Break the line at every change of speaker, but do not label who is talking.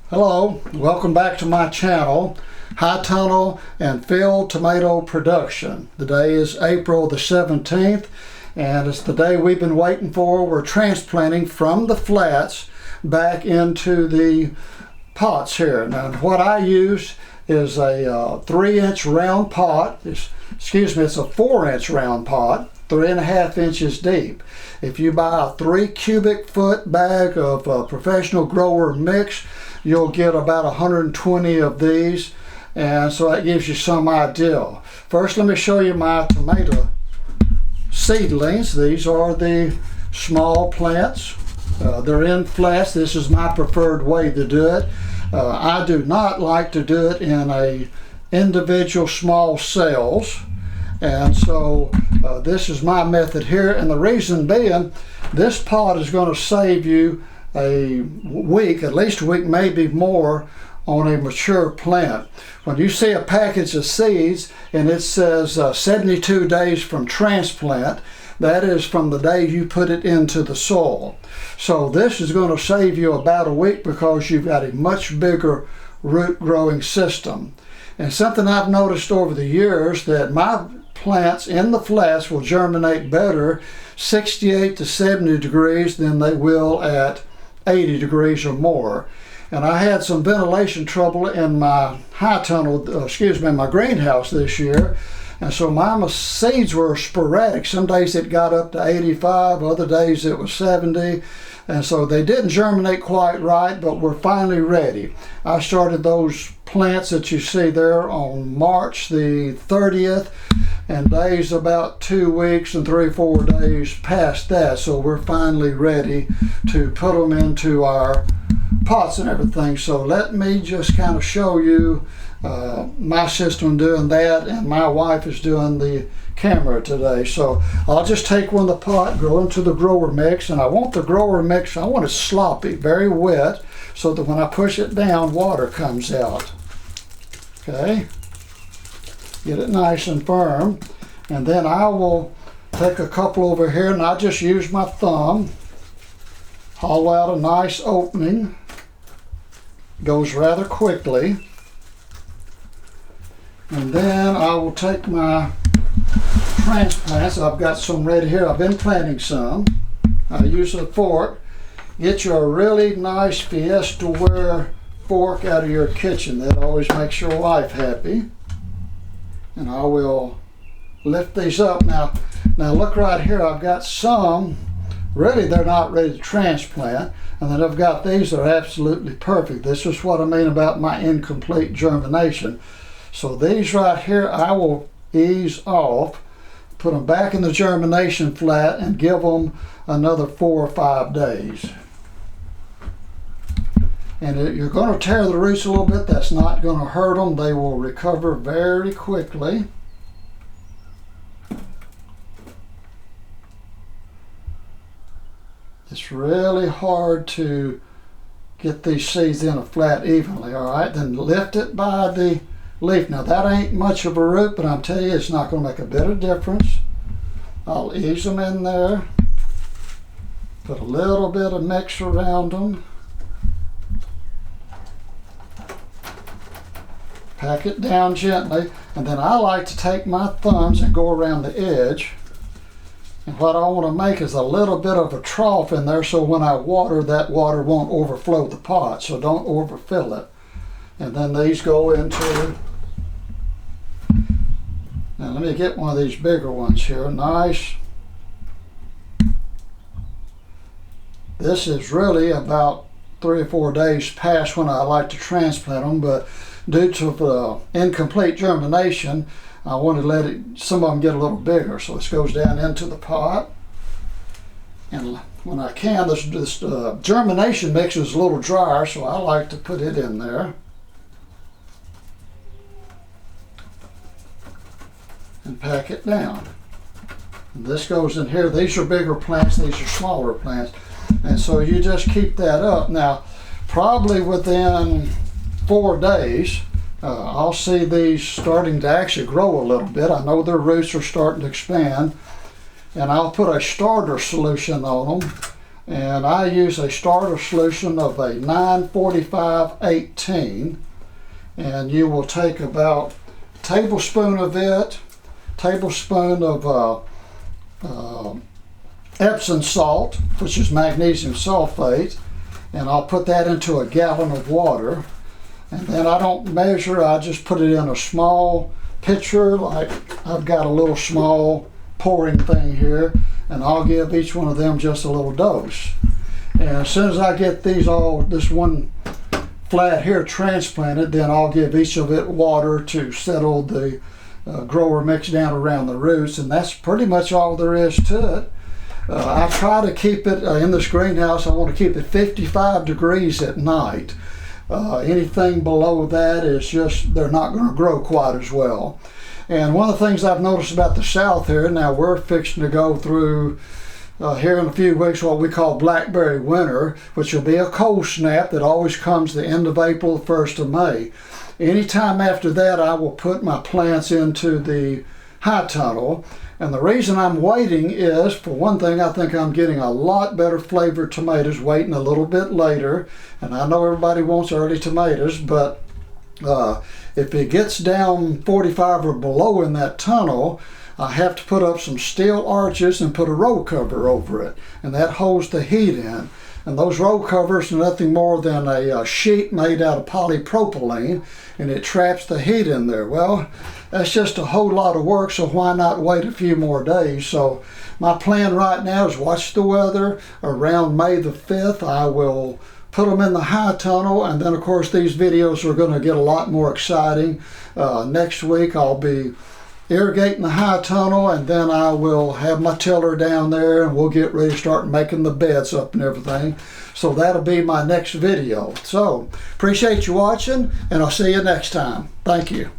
Hello, welcome back to my channel, High Tunnel and Field Tomato Production. The day is April the 17th and it's the day we've been waiting for. We're transplanting from the flats back into the pots here. Now what I use is a 3-inch round pot. It's a 4-inch round pot, 3.5 inches deep. If you buy a 3 cubic foot bag of professional grower mix, you'll get about 120 of these, and so that gives you some idea. First, let me show you my tomato seedlings. These are the small plants. They're in flats. This is my preferred way to do it. I do not like to do it in a individual small cells, and so this is my method here. And the reason being, this pot is going to save you a week, at least a week, maybe more, on a mature plant. When you see a package of seeds and it says 72 days from transplant, that is from the day you put it into the soil. So this is going to save you about a week because you've got a much bigger root growing system. And something I've noticed over the years, that my plants in the flats will germinate better 68 to 70 degrees than they will at 80 degrees or more. And I had some ventilation trouble in my my greenhouse this year, and so my seeds were sporadic. Some days it got up to 85, other days it was 70, and so they didn't germinate quite right, but we're finally ready. I started those plants that you see there on March the 30th, and days about 2 weeks and 3-4 days past that, so we're finally ready to put them into our pots and everything. So let me just kind of show you my system doing that, and my wife is doing the camera today. So I'll just take one of the pot, go into the grower mix, and I want the grower mix, I want it sloppy, very wet, so that when I push it down, water comes out. Okay, get it nice and firm, and then I will take a couple over here, and I just use my thumb, hollow out a nice opening. Goes rather quickly. And then I will take my transplants. I've got some ready here. I've been planting some. I use a fork. Get you a really nice Fiesta ware fork out of your kitchen. That always makes your wife happy. And I will lift these up. Now look right here. I've got some, really they're not ready to transplant. And then I've got these that are absolutely perfect. This is what I mean about my incomplete germination. So these right here, I will ease off, put them back in the germination flat, and give them another 4 or 5 days. And you're going to tear the roots a little bit. That's not going to hurt them. They will recover very quickly. It's really hard to get these seeds in a flat evenly. All right, then lift it by the leaf. Now that ain't much of a root, but I'm telling you, it's not going to make a bit of difference. I'll ease them in there, put a little bit of mix around them, pack it down gently, and then I like to take my thumbs and go around the edge. And what I want to make is a little bit of a trough in there, so when I water, that water won't overflow the pot, so don't overfill it. And then these go into, now let me get one of these bigger ones here, nice. This is really about 3 or 4 days past when I like to transplant them, but due to the incomplete germination, I want to let some of them get a little bigger. So this goes down into the pot. And when I can, this germination mix is a little drier, so I like to put it in there. And pack it down. And this goes in here. These are bigger plants, these are smaller plants. And so you just keep that up. Now, probably within 4 days, I'll see these starting to actually grow a little bit. I know their roots are starting to expand, and I'll put a starter solution on them And I use a starter solution of a 945/18, and you will take about a tablespoon of it, tablespoon of Epsom salt, which is magnesium sulfate, and I'll put that into a gallon of water. And then I don't measure, I just put it in a small pitcher, like I've got a little small pouring thing here, and I'll give each one of them just a little dose. And as soon as I get this one flat here transplanted, then I'll give each of it water to settle the grower mix down around the roots, and that's pretty much all there is to it. I try to keep it in this greenhouse. I want to keep it 55 degrees at night. Anything below that is just, they're not going to grow quite as well. And one of the things I've noticed about the south here, now we're fixing to go through here in a few weeks what we call blackberry winter, which will be a cold snap that always comes the end of April, 1st of May. Anytime after that, I will put my plants into the high tunnel. And the reason I'm waiting is, for one thing, I think I'm getting a lot better flavored tomatoes waiting a little bit later. And I know everybody wants early tomatoes, but if it gets down 45 or below in that tunnel, I have to put up some steel arches and put a roll cover over it. And that holds the heat in. And those roll covers are nothing more than a sheet made out of polypropylene, and it traps the heat in there. Well, that's just a whole lot of work, so why not wait a few more days? So my plan right now is watch the weather. Around May the 5th, I will put them in the high tunnel, and then of course these videos are going to get a lot more exciting. Next week I'll be irrigating the high tunnel, and then I will have my tiller down there, and we'll get ready to start making the beds up and everything. So that'll be my next video. So appreciate you watching, and I'll see you next time. Thank you.